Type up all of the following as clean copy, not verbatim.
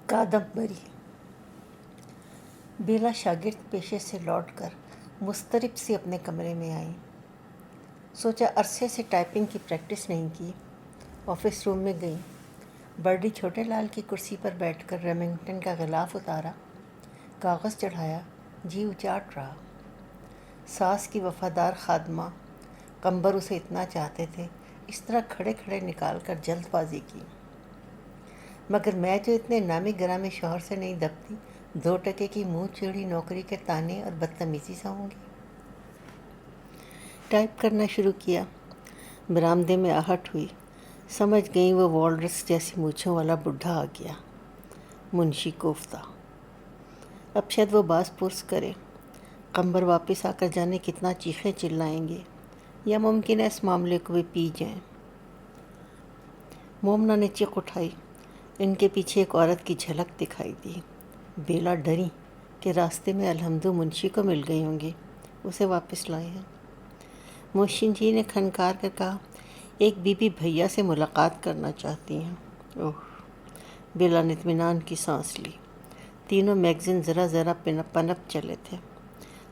کادمبری۔ بیلا شاگرد پیشے سے لوٹ کر مضطرب سی اپنے کمرے میں آئی۔ سوچا عرصے سے ٹائپنگ کی پریکٹس نہیں کی۔ آفس روم میں گئی، برڈی چھوٹے لال کی کرسی پر بیٹھ کر ریمنگٹن کا غلاف اتارا، کاغذ چڑھایا، جی اچاٹ رہا۔ ساس کی وفادار خادمہ قمبر اسے اتنا چاہتے تھے، اس طرح کھڑے کھڑے نکال کر جلد بازی کی۔ مگر میں جو اتنے نامی گرامی شوہر سے نہیں دبتی، 2 ٹکے کی منہ چیڑھی نوکری کے تانے اور بدتمیزی سہوں گی۔ ٹائپ کرنا شروع کیا، برآمدے میں آہٹ ہوئی، سمجھ گئی وہ والرس جیسی مونچھوں والا بڈھا آ گیا، منشی کوفتہ۔ اب شاید وہ باز پرس کرے، قمبر واپس آ کر جانے کتنا چیخیں چلائیں گے، یا ممکن ہے اس معاملے کو بھی پی جائیں۔ مومنا نے چیخ اٹھائی، ان کے پیچھے ایک عورت کی جھلک دکھائی دی۔ بیلا ڈری کہ راستے میں الحمدو منشی کو مل گئی ہوں گی، اسے واپس لائے ہیں۔ محسن جی نے کھنکار کر کہا، ایک بی بی بھیا سے ملاقات کرنا چاہتی ہیں۔ اوہ! بیلا نے اطمینان کی سانس لی۔ تینوں میگزین ذرا ذرا پنپ چلے تھے۔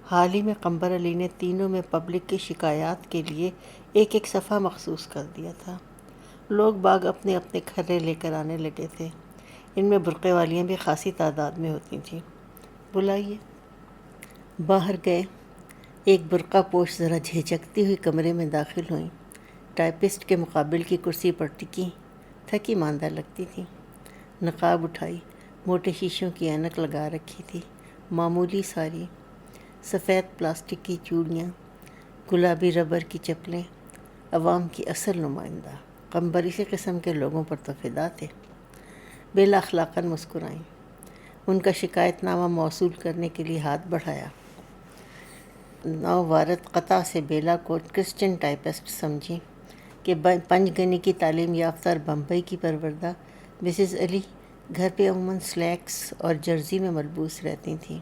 حال ہی میں قمبر علی نے تینوں میں پبلک کی شکایات کے لیے ایک ایک صفحہ مخصوص کر دیا تھا۔ لوگ باغ اپنے اپنے کھرے لے کر آنے لگے تھے، ان میں برقعے والیاں بھی خاصی تعداد میں ہوتی تھیں۔ بلائیے۔ باہر گئے، ایک برقع پوش ذرا جھجکتی ہوئی کمرے میں داخل ہوئیں، ٹائپسٹ کے مقابل کی کرسی پر ٹکی، تھکی ماندہ لگتی تھی۔ نقاب اٹھائی، موٹے شیشوں کی اینک لگا رکھی تھی، معمولی ساری، سفید پلاسٹک کی چوڑیاں، گلابی ربر کی چپلیں، عوام کی اصل نمائندہ۔ قمبر اسی قسم کے لوگوں پر تو فدا تھے۔ بیلا اخلاقاً مسکرائیں، ان کا شکایت نامہ موصول کرنے کے لیے ہاتھ بڑھایا۔ نووارد قطع سے بیلا کو کرسچن ٹائپسٹ سمجھی کہ پنج گنی کی تعلیم یافتہ اور بمبئی کی پروردہ مسز علی گھر پہ عموماً سلیکس اور جرسی میں ملبوس رہتی تھیں۔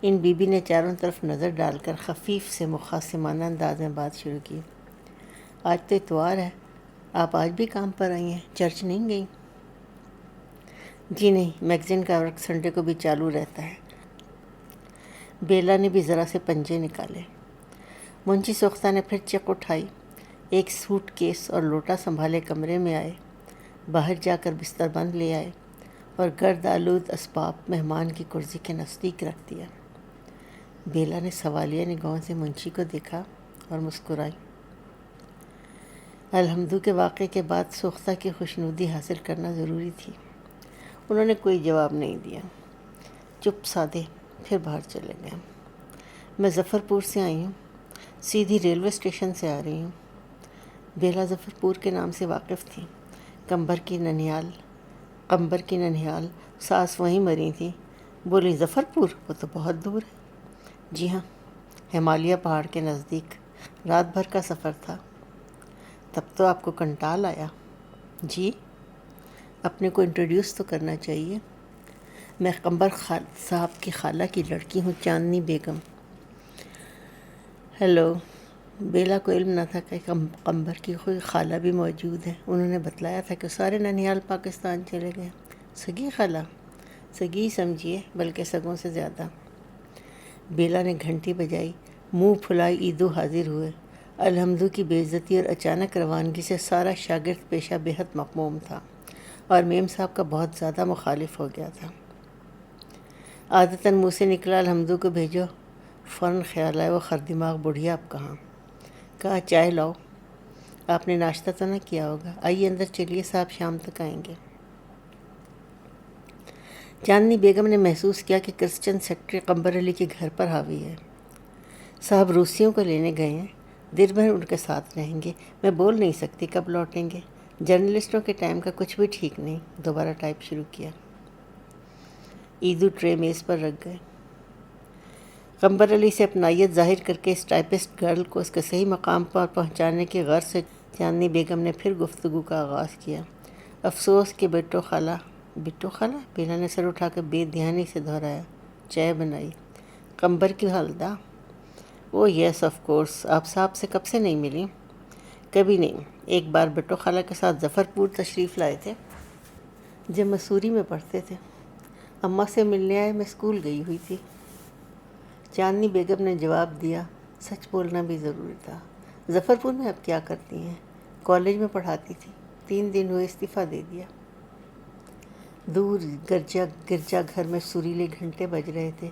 ان بی بی نے چاروں طرف نظر ڈال کر خفیف سے مخاصمانہ انداز میں بات شروع کی۔ آج تو اتوار ہے، آپ آج بھی کام پر آئی ہیں، چرچ نہیں گئیں؟ جی نہیں، میگزین کا ورک سنڈے کو بھی چالو رہتا ہے۔ بیلا نے بھی ذرا سے پنجے نکالے۔ منشی سوختہ نے پھر چیخ اٹھائی، ایک سوٹ کیس اور لوٹا سنبھالے کمرے میں آئے، باہر جا کر بستر بند لے آئے اور گرد آلود اسباب مہمان کی کرسی کے نزدیک رکھ دیا۔ بیلا نے سوالیہ نگاہوں سے منشی کو دیکھا اور مسکرائی۔ الحمدو کے واقعے کے بعد سوختہ کی خوشنودی حاصل کرنا ضروری تھی۔ انہوں نے کوئی جواب نہیں دیا، چپ سادے پھر باہر چلے گئے۔ میں ظفر پور سے آئی ہوں، سیدھی ریلوے اسٹیشن سے آ رہی ہوں۔ بیلا ظفر پور کے نام سے واقف تھی۔ قمبر کی ننھیال ساس وہیں مری تھی۔ بولی، ظفر پور؟ وہ تو بہت دور ہے۔ جی ہاں، ہمالیہ پہاڑ کے نزدیک، رات بھر کا سفر تھا۔ تب تو آپ کو کنٹال آیا۔ جی، اپنے کو انٹروڈیوس تو کرنا چاہیے۔ میں قمبر صاحب کی خالہ کی لڑکی ہوں، چاندنی بیگم۔ ہیلو۔ بیلا کو علم نہ تھا کہ قمبر کی کوئی خالہ بھی موجود ہے۔ انہوں نے بتلایا تھا کہ سارے ننھیال پاکستان چلے گئے۔ سگی خالہ؟ سگی سمجھیے، بلکہ سگوں سے زیادہ۔ بیلا نے گھنٹی بجائی، منہ پھلائی، عیدو حاضر ہوئے۔ الحمدو کی بے عزتی اور اچانک روانگی سے سارا شاگرد پیشہ بے حد مغموم تھا اور میم صاحب کا بہت زیادہ مخالف ہو گیا تھا۔ عادتاً منہ سے نکلا، الحمدو کو بھیجو، فوراً خیال آیا وہ خردماغ بڑھیا اب کہاں۔ کہا، چائے لاؤ، آپ نے ناشتہ تو نہ کیا ہوگا، آئیے اندر چلیے، صاحب شام تک آئیں گے۔ چاندنی بیگم نے محسوس کیا کہ کرسچن سیکرٹری قمبر علی کے گھر پر حاوی ہے۔ صاحب روسیوں کو لینے گئے ہیں، دن بھر ان کے ساتھ رہیں گے، میں بول نہیں سکتی کب لوٹیں گے، جرنلسٹوں کے ٹائم کا کچھ بھی ٹھیک نہیں۔ دوبارہ ٹائپ شروع کیا۔ عیدو ٹرے میز پر رکھ گئے۔ قمبر علی سے اپنائیت ظاہر کر کے اس ٹائپسٹ گرل کو اس کے صحیح مقام پر پہنچانے کی غرض سے چاندنی بیگم نے پھر گفتگو کا آغاز کیا۔ افسوس کہ بٹو خالہ بیلا نے سر اٹھا کر بے دھیانی سے دہرایا۔ چائے بنائی۔ قمبر کی والدہ؟ اوہ یس آف کورس، آپ صاحب سے کب سے نہیں ملی؟ کبھی نہیں، ایک بار بٹو خالہ کے ساتھ ظفر پور تشریف لائے تھے۔ جب مسوری میں پڑھتے تھے، اماں سے ملنے آئے، میں اسکول گئی ہوئی تھی۔ چاندنی بیگم نے جواب دیا، سچ بولنا بھی ضروری تھا۔ ظفر پور میں اب کیا کرتی ہیں؟ کالج میں پڑھاتی تھی، 3 دن ہوئے استعفیٰ دے دیا۔ دور گرجا گھر میں سریلے گھنٹے بج رہے تھے۔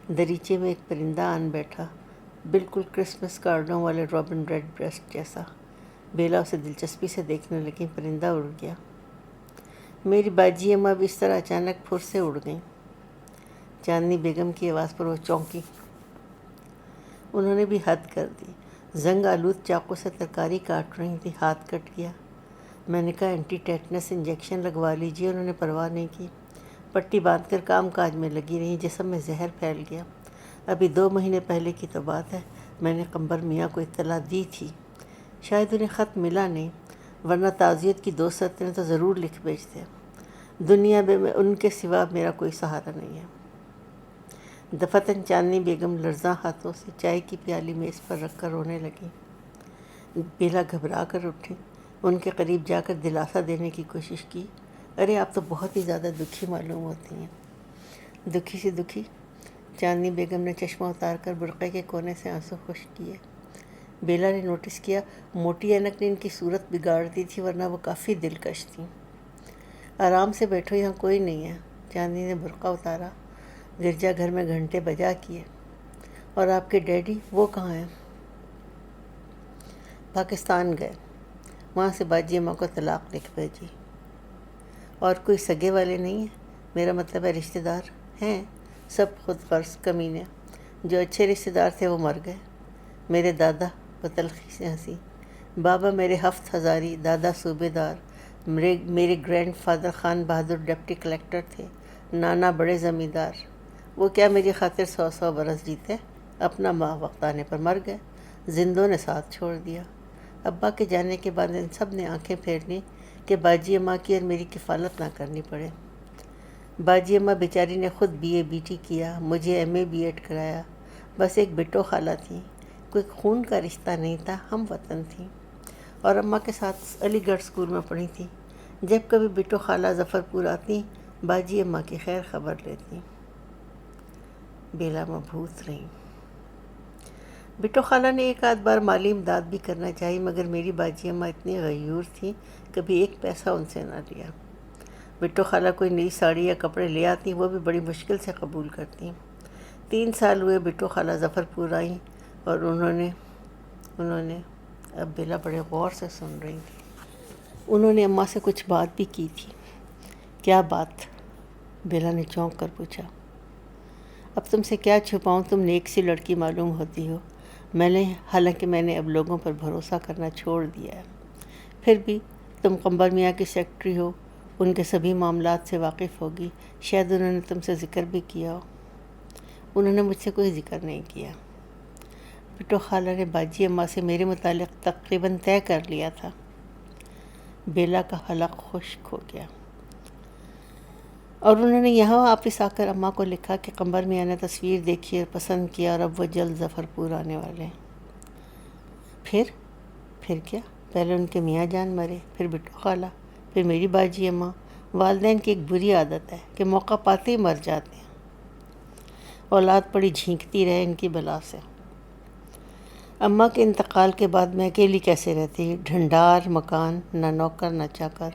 دریچے میں ایک پرندہ آن بیٹھا، بالکل کرسمس کارڈوں والے رابن ریڈ بریسٹ جیسا۔ بیلا اسے دلچسپی سے دیکھنے لگی۔ پرندہ اڑ گیا۔ میری باجی اماں بھی اس طرح اچانک پھر سے اڑ گئیں۔ چاندنی بیگم کی آواز پر وہ چونکی۔ انہوں نے بھی حد کر دی۔ زنگ آلود چاقو سے ترکاری کاٹ رہی تھی، ہاتھ کٹ گیا۔ میں نے کہا اینٹی ٹیٹنس انجیکشن لگوا لیجیے۔ انہوں نے پرواہ نہیں کی، پٹی باندھ کر کام کاج میں لگی رہی۔ جسم میں زہر پھیل گیا۔ ابھی 2 مہینے پہلے کی تو بات ہے، میں نے قمبر میاں کو اطلاع دی تھی۔ شاید انہیں خط ملا نہیں، ورنہ تعزیت کی 2 سطریں تو ضرور لکھ بھیجتے۔ دنیا میں ان کے سوا میرا کوئی سہارا نہیں ہے۔ دفتن چاندنی بیگم لرزاں ہاتھوں سے چائے کی پیالی میز پر رکھ کر رونے لگی۔ بیلا گھبرا کر اٹھی، ان کے قریب جا کر دلاسا دینے کی کوشش کی۔ ارے آپ تو بہت ہی زیادہ دکھی معلوم ہوتی ہیں۔ دکھی سی دکھی؟ چاندنی بیگم نے چشمہ اتار کر برقعے کے کونے سے آنسو خشک کیے۔ بیلا نے نوٹس کیا، موٹی اینک نے ان کی صورت بگاڑ دی تھی، ورنہ وہ کافی دلکش تھیں۔ آرام سے بیٹھو، یہاں کوئی نہیں ہے۔ چاندنی نے برقع اتارا۔ گرجا گھر میں گھنٹے بجا کیے۔ اور آپ کے ڈیڈی، وہ کہاں ہیں؟ پاکستان گئے، وہاں سے باجی اماں کو طلاق لکھ بھیجی۔ اور کوئی سگے والے نہیں ہیں؟ میرا مطلب ہے رشتہ دار ہیں؟ سب خود غرض کمینے۔ جو اچھے رشتہ دار تھے وہ مر گئے۔ میرے دادا، وہ تلخی سے ہنسی، بابا میرے 7 ہزاری، دادا صوبے دار، میرے گرینڈ فادر خان بہادر ڈپٹی کلیکٹر تھے، نانا بڑے زمیندار۔ وہ کیا میری خاطر 100 برس جیتے؟ اپنا ماں وقت آنے پر مر گئے، زندوں نے ساتھ چھوڑ دیا۔ ابا کے جانے کے بعد ان سب نے آنکھیں پھیر لیں کہ باجی اماں کی اور میری کفالت نہ کرنی پڑے۔ باجی اماں بیچاری نے خود BA BT کیا، مجھے MA B.Ed کرایا۔ بس ایک بٹو خالہ تھی، کوئی خون کا رشتہ نہیں تھا، ہم وطن تھیں، اور اماں کے ساتھ علی گڑھ اسکول میں پڑھی تھی۔ جب کبھی بٹو خالہ ظفر پور آتی، باجی اماں کی خیر خبر لیتی۔ بیلا مبہوت رہیں۔ بٹو خالہ نے ایک آدھ بار مالی امداد بھی کرنا چاہی، مگر میری باجی اماں اتنی غیور تھیں، کبھی 1 پیسہ ان سے نہ لیا۔ بٹو خالہ کوئی نئی ساڑی یا کپڑے لے آتی، وہ بھی بڑی مشکل سے قبول کرتی۔ 3 سال ہوئے بٹو خالہ ظفر پور آئیں، اور انہوں نے اب بیلا بڑے غور سے سن رہی تھی۔ انہوں نے اماں سے کچھ بات بھی کی تھی۔ کیا بات؟ بیلا نے چونک کر پوچھا۔ اب تم سے کیا چھپاؤں، تم نیک سی لڑکی معلوم ہوتی ہو۔ حالانکہ میں نے اب لوگوں پر بھروسہ کرنا چھوڑ دیا ہے۔ پھر بھی تم قمبر میاں کی سیکرٹری ہو، ان کے سبھی معاملات سے واقف ہوگی، شاید انہوں نے تم سے ذکر بھی کیا ہو۔ انہوں نے مجھ سے کوئی ذکر نہیں کیا۔ بٹو خالہ نے باجی اماں سے میرے متعلق تقریباً طے کر لیا تھا۔ بیلا کا حلق خشک ہو گیا۔ اور انہوں نے یہاں واپس آ کر اماں کو لکھا کہ قمبر میاں نے تصویر دیکھی اور پسند کیا، اور اب وہ جلد ظفر پور آنے والے ہیں۔ پھر کیا؟ پہلے ان کے میاں جان مرے، پھر بٹو خالہ، پھر میری باجی اماں۔ والدین کی ایک بری عادت ہے کہ موقع پاتے ہی مر جاتے ہیں۔ اولاد پڑی جھینکتی رہے ان کی بلا سے۔ اماں کے انتقال کے بعد میں اکیلی کیسے رہتی؟ ڈھنڈار مکان، نہ نوکر نہ چاکر۔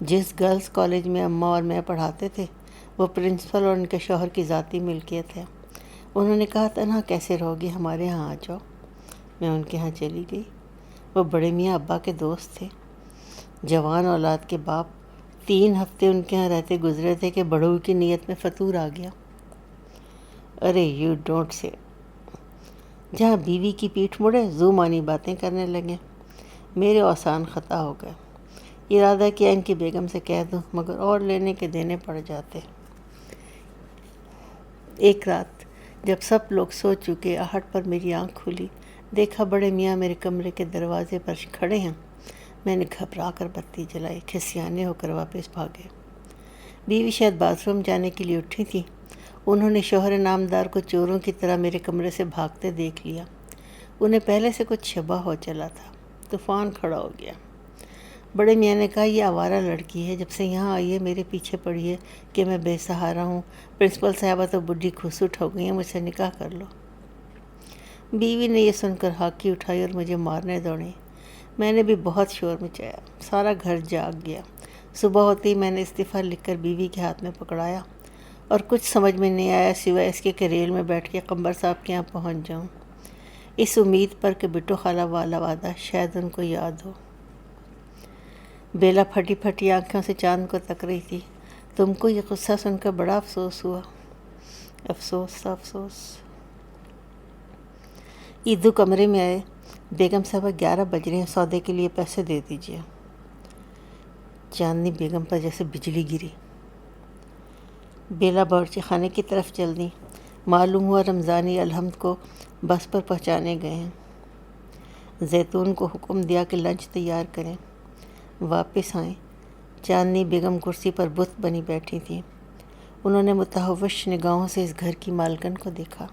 جس گرلز کالج میں اماں اور میں پڑھاتے تھے، وہ پرنسپل اور ان کے شوہر کی ذاتی ملکیت ہے۔ انہوں نے کہا تنہا کیسے رہو گی، ہمارے ہاں آ جاؤ۔ میں ان کے ہاں چلی گئی۔ وہ بڑے میاں ابا کے دوست تھے، جوان اولاد کے باپ۔ 3 ہفتے ان کے ہاں رہتے گزرے تھے کہ بڑھو کی نیت میں فطور آ گیا۔ ارے یو ڈونٹ سے، جہاں بیوی کی پیٹھ مڑے زو مانی باتیں کرنے لگے۔ میرے اوسان خطا ہو گئے۔ ارادہ کیا ان کی بیگم سے کہہ دوں، مگر اور لینے کے دینے پڑ جاتے۔ ایک رات جب سب لوگ سو چکے، آہٹ پر میری آنکھ کھلی، دیکھا بڑے میاں میرے کمرے کے دروازے پر کھڑے ہیں۔ میں نے گھبرا کر بتی جلائی، کھسیانے ہو کر واپس بھاگے۔ بیوی شاید باتھ روم جانے کے لیے اٹھی تھی۔ انہوں نے شوہر نامدار کو چوروں کی طرح میرے کمرے سے بھاگتے دیکھ لیا۔ انہیں پہلے سے کچھ شبہ ہو چلا تھا۔ طوفان کھڑا ہو گیا۔ بڑے میاں نے کہا یہ آوارہ لڑکی ہے، جب سے یہاں آئی ہے میرے پیچھے پڑی ہے کہ میں بے سہارا ہوں، پرنسپل صاحبہ تو بڈھی کھسوٹ ہو گئی ہیں، مجھ سے نکاح کر لو۔ بیوی نے یہ سن کر ہاکی اٹھائی اور مجھے مارنے دوڑی۔ میں نے بھی بہت شور مچایا، سارا گھر جاگ گیا۔ صبح ہوتے ہی میں نے استعفیٰ لکھ کر بیوی کے ہاتھ میں پکڑایا اور کچھ سمجھ میں نہیں آیا سوائے اس کے کہ ریل میں بیٹھ کے قمبر صاحب کے یہاں پہنچ جاؤں، اس امید پر کہ بٹو خالہ والا وعدہ شاید ان کو یاد ہو۔ بیلا پھٹی پھٹی آنکھوں سے چاند کو تک رہی تھی۔ تم کو یہ قصہ سن کر بڑا افسوس ہوا؟ افسوس افسوس۔ ایدو کمرے میں آئے۔ بیگم صاحبہ 11 بج رہے ہیں، سودے کے لیے پیسے دے دیجیے۔ چاندنی بیگم پر جیسے بجلی گری۔ بیلا باورچی خانے کی طرف چل دی۔ معلوم ہوا رمضانی الحمد کو بس پر پہنچانے گئے ہیں۔ زیتون کو حکم دیا کہ لنچ تیار کریں۔ واپس آئیں۔ چاندنی بیگم کرسی پر بت بنی بیٹھی تھی۔ انہوں نے متحوش نگاہوں سے اس گھر کی مالکن کو دیکھا۔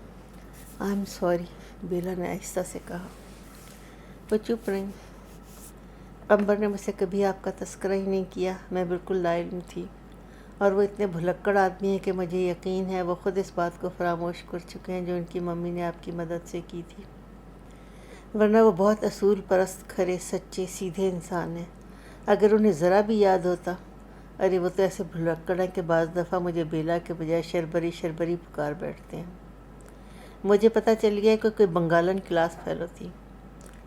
آئی ایم سوری، بیلا نے آہستہ سے کہا۔ وہ چپ رہیں۔ قمبر نے مجھ سے کبھی آپ کا تذکرہ ہی نہیں کیا، میں بالکل لا علم تھی، اور وہ اتنے بھلکڑ آدمی ہیں کہ مجھے یقین ہے وہ خود اس بات کو فراموش کر چکے ہیں جو ان کی ممی نے آپ کی مدد سے کی تھی، ورنہ وہ بہت اصول پرست، کھرے، سچے، سیدھے انسان ہیں۔ اگر انہیں ذرا بھی یاد ہوتا۔ ارے وہ تو ایسے بھلکڑ ہیں کہ بعض دفعہ مجھے بیلا کے بجائے شربری شربری پکار بیٹھتے ہیں۔ مجھے پتہ چل گیا کہ کوئی بنگالن کلاس فیلو تھی۔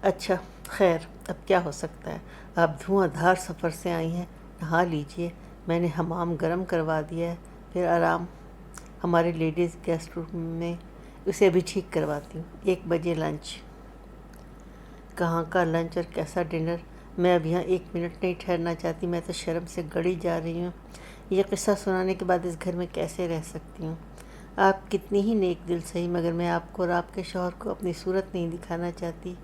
اچھا خیر، اب کیا ہو سکتا ہے، آپ دھواں دھار سفر سے آئی ہیں، نہا لیجئے، میں نے حمام گرم کروا دیا ہے، پھر آرام ہمارے لیڈیز گیسٹ روم میں، اسے ابھی ٹھیک کرواتی ہوں۔ 1 بجے لنچ۔ کہاں کا لنچ اور کیسا ڈنر، میں اب یہاں 1 منٹ نہیں ٹھہرنا چاہتی، میں تو شرم سے گڑی جا رہی ہوں۔ یہ قصہ سنانے کے بعد اس گھر میں کیسے رہ سکتی ہوں؟ آپ کتنی ہی نیک دل سہی، مگر میں آپ کو اور آپ کے شوہر کو اپنی صورت نہیں دکھانا چاہتی،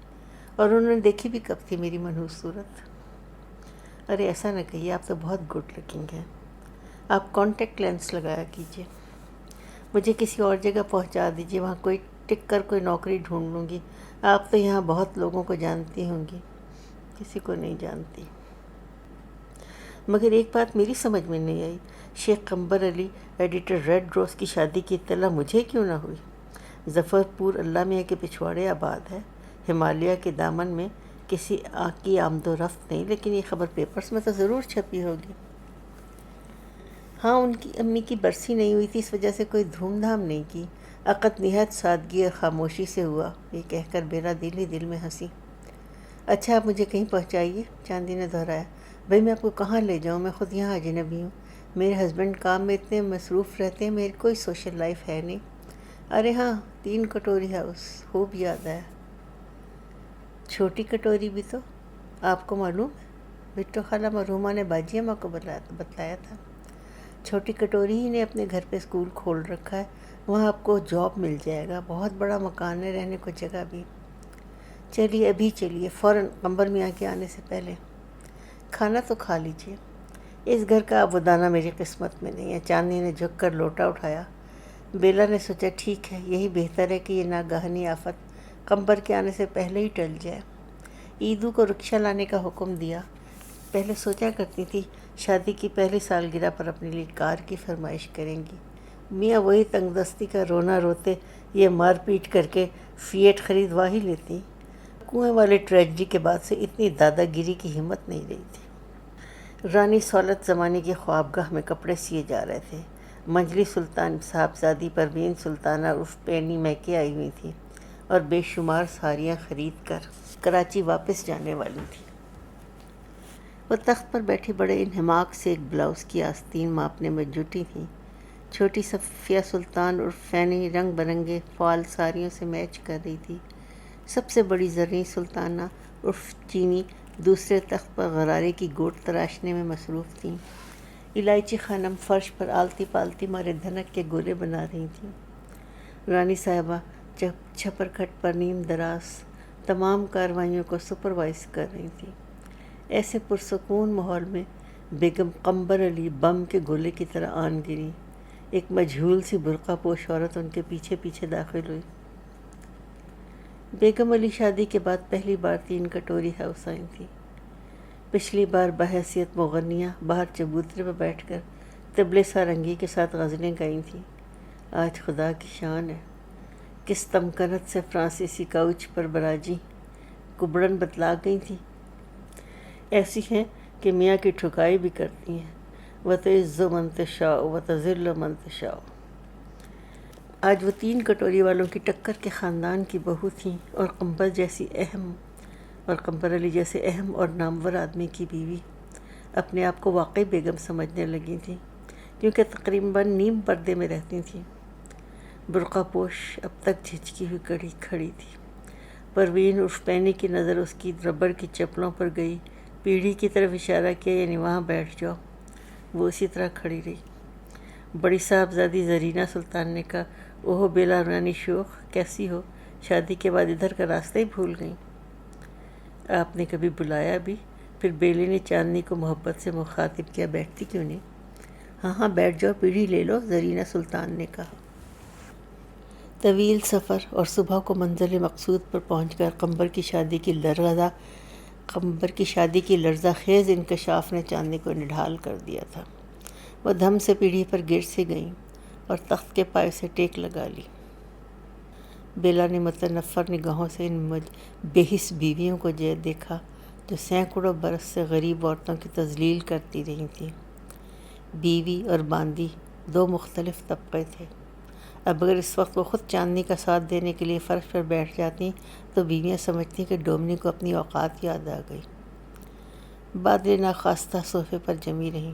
اور انہوں نے دیکھی بھی کب تھی میری منحوس صورت؟ ارے ایسا نہ کہیے، آپ تو بہت گڈ لکنگ ہیں، آپ کانٹیکٹ لینس لگایا کیجیے، مجھے کسی اور جگہ پہنچا دیجیے، وہاں کوئی ٹک کر کوئی نوکری ڈھونڈ لوں گی، آپ تو یہاں بہت لوگوں کو جانتی ہوں گی، کسی کو نہیں جانتی۔ مگر ایک بات میری سمجھ میں نہیں آئی، شیخ قمبر علی ایڈیٹر ریڈ روز کی شادی کی اطلاع مجھے کیوں نہ ہوئی؟ ظفر پور اللہ میاں کے پچھواڑے آباد ہے، ہمالیہ کے دامن میں، کسی کی آمد و رفت نہیں، لیکن یہ خبر پیپرز میں تو ضرور چھپی ہوگی۔ ہاں، ان کی امی کی برسی نہیں ہوئی تھی، اس وجہ سے کوئی دھوم دھام نہیں کی، عقد نہایت سادگی اور خاموشی سے ہوا۔ یہ کہہ کر بیلا دل ہی دل میں ہنسی۔ اچھا آپ مجھے کہیں پہنچائیے، چاندی نے دہرایا۔ بھئی میں آپ کو کہاں لے جاؤں، میں خود یہاں اجنبی ہوں، میرے ہسبینڈ کام میں اتنے مصروف رہتے ہیں، میری کوئی سوشل لائف ہے نہیں۔ ارے ہاں، 3 کٹوری ہاؤس، خوب یاد آیا۔ چھوٹی کٹوری بھی تو آپ کو معلوم ہے، بٹو خالہ مرحومہ نے باجی اماں کو بتلایا تھا، چھوٹی کٹوری ہی نے اپنے گھر پہ اسکول کھول رکھا ہے، وہاں آپ کو جاب مل جائے گا، بہت بڑا مکان ہے، رہنے کو جگہ بھی۔ چلیے ابھی چلیے، فوراً قمبر میاں کے آنے سے پہلے۔ کھانا تو کھا لیجیے، اس گھر کا آبودانہ میری قسمت میں نہیں ہے۔ چاندنی نے جھک کر لوٹا اٹھایا۔ بیلا نے سوچا ٹھیک ہے، یہی بہتر ہے کہ یہ ناگہانی آفت قمبر کے آنے سے پہلے ہی ٹل جائے۔ ایدو کو رکشہ لانے کا حکم دیا۔ پہلے سوچا کرتی تھی شادی کی پہلی سالگرہ پر اپنے لیے کار کی فرمائش کریں گی، میاں وہی تنگ دستی کا رونا روتے، یہ مار پیٹ کر کے فیٹ خریدوا ہی لیتی۔ کنویں والے ٹریجڈی کے بعد سے اتنی دادا گیری کی ہمت نہیں رہی تھی۔ رانی سولت زمانے کی خوابگاہ میں کپڑے سیے جا رہے تھے۔ منجلی سلطان صاحبزادی پروین سلطانہ عرف پینی میکے آئی ہوئی تھی اور بے شمار ساڑیاں خرید کر کراچی واپس جانے والی تھی۔ وہ تخت پر بیٹھی بڑے انہماک سے ایک بلاؤز کی آستین ماپنے میں جٹی تھیں۔ چھوٹی صفیہ سلطان عرف فینی رنگ برنگے فال ساڑیوں سے میچ کر رہی تھی۔ سب سے بڑی زرعی سلطانہ عرف چینی دوسرے تخت پر غرارے کی گوٹ تراشنے میں مصروف تھیں۔ الائچی خانم فرش پر آلتی پالتی مارے دھنک کے گولے بنا رہی تھیں۔ رانی صاحبہ چھپر کھٹ پر نیم دراز تمام کارروائیوں کو سپروائز کر رہی تھیں۔ ایسے پرسکون ماحول میں بیگم قمبر علی بم کے گولے کی طرح آن گری۔ ایک مجہول سی برقع پوش عورت ان کے پیچھے پیچھے داخل ہوئی۔ بیگم علی شادی کے بعد پہلی بار 3 کٹوری ہاؤس آئی تھی۔ پچھلی بار بحیثیت مغنیہ باہر چبوترے پر بیٹھ کر طبلِ سارنگی کے ساتھ غزلیں گائی تھیں۔ آج خدا کی شان ہے، کس تمکنت سے فرانسیسی کاؤچ پر براجی کبڑن بتلا گئی تھیں، ایسی ہیں کہ میاں کی ٹھکائی بھی کرتی ہیں۔ وَتُعِزُّ مَن تَشَاءُ وَتُذِلُّ مَن تَشَاءُ۔ آج وہ 3 کٹوری والوں کی ٹکر کے خاندان کی بہو تھیں اور قمبر علی جیسے اہم اور نامور آدمی کی بیوی اپنے آپ کو واقعی بیگم سمجھنے لگی تھیں، کیونکہ تقریباً نیم پردے میں رہتی تھیں۔ برقع پوش اب تک جھجکی ہوئی کھڑی تھی۔ پروین عرف پینی کی نظر اس کی ربڑ کی چپلوں پر گئی، پیڑھی کی طرف اشارہ کیا، یعنی وہاں بیٹھ جاؤ۔ وہ اسی طرح کھڑی رہی۔ بڑی صاحبزادی زرینہ سلطان نے کہا، اوہ بیلا رانی شوخ، کیسی ہو؟ شادی کے بعد ادھر کا راستہ ہی بھول گئیں؟ آپ نے کبھی بلایا بھی؟ پھر بیلے نے چاندنی کو محبت سے مخاطب کیا، بیٹھتی کیوں نہیں؟ ہاں ہاں بیٹھ جاؤ، پیڑھی لے لو، زرینہ سلطان نے کہا۔ طویل سفر اور صبح کو منزل مقصود پر پہنچ کر قمبر کی شادی کی لرزہ خیز انکشاف نے چاندنی کو نڈھال کر دیا تھا۔ وہ دھم سے پیڑھی پر گر سے گئیں اور تخت کے پائے سے ٹیک لگا لی۔ بیلا نے متنفر نگاہوں سے ان بے حس بیویوں کو دیکھا جو سینکڑوں برس سے غریب عورتوں کی تذلیل کرتی رہی تھیں۔ بیوی اور باندی 2 مختلف طبقے تھے۔ اب اگر اس وقت وہ خود چاندنی کا ساتھ دینے کے لیے فرش پر بیٹھ جاتی تو بیویاں سمجھتی کہ ڈومنی کو اپنی اوقات یاد آ گئی۔ بادلیں ناخواستہ صوفے پر جمی رہیں۔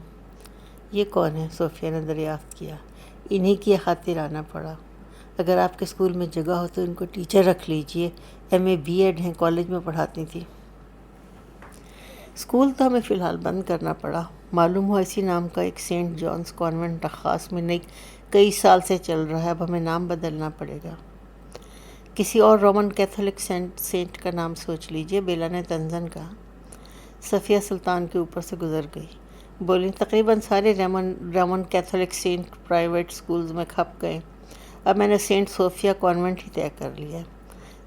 یہ کون ہے؟ صوفیہ نے دریافت کیا۔ انہی کی خاطر آنا پڑا۔ اگر آپ کے اسکول میں جگہ ہو تو ان کو ٹیچر رکھ لیجئے، MA BEd ہیں، کالج میں پڑھاتی تھی۔ اسکول تو ہمیں فی الحال بند کرنا پڑا۔ معلوم ہوا اسی نام کا ایک سینٹ جانز کانوینٹ ٹخاس میں کئی سال سے چل رہا ہے، اب ہمیں نام بدلنا پڑے گا۔ کسی اور رومن کیتھولک سینٹ کا نام سوچ لیجئے، بیلا نے طنزاً کہا۔ صفیہ سلطان کے اوپر سے گزر گئی، بولی، تقریباً سارے Roman Catholic saint private schools میں کھپ گئے، اب میں نے سینٹ صوفیہ کانوینٹ ہی طے کر لیا ہے۔